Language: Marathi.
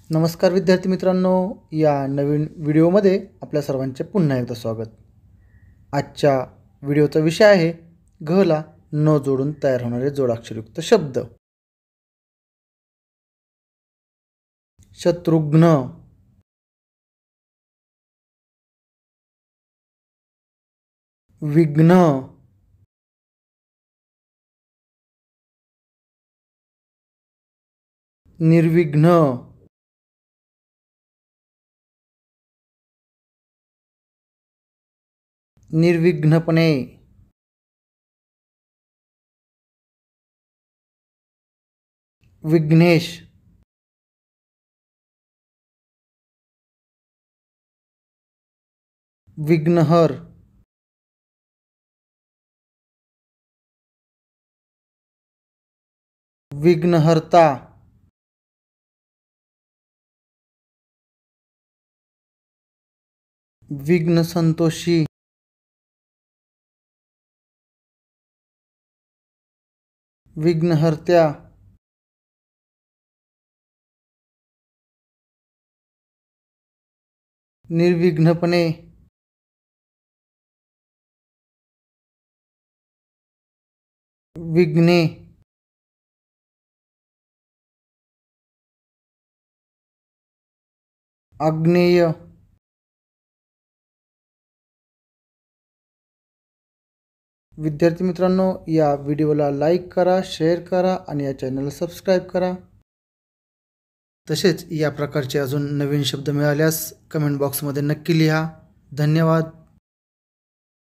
नमस्कार विद्यार्थी मित्रांनो, या नवीन व्हिडिओमध्ये आपल्या सर्वांचे पुन्हा एकदा स्वागत। आजच्या व्हिडिओचा विषय आहे घ ला न जोडून तयार होणारे जोडाक्षरयुक्त शब्द। शत्रुघ्न, विघ्न, निर्विघ्न, निर्विघ्नपणे, विघ्नेश, विघ्नहर, विघ्नहर्ता, विघ्नसंतोषी, विघ्नहर्त्या, निर्विघ्नपणे, विघ्ने, आग्नेय, विद्यार्थी मित्रांनो, या व्हिडिओला लाईक करा, शेअर करा आणि या चॅनलला सबस्क्राईब करा। तसेच या प्रकारचे अजून नवीन शब्द मिळाल्यास कमेंट बॉक्समध्ये नक्की लिहा। धन्यवाद।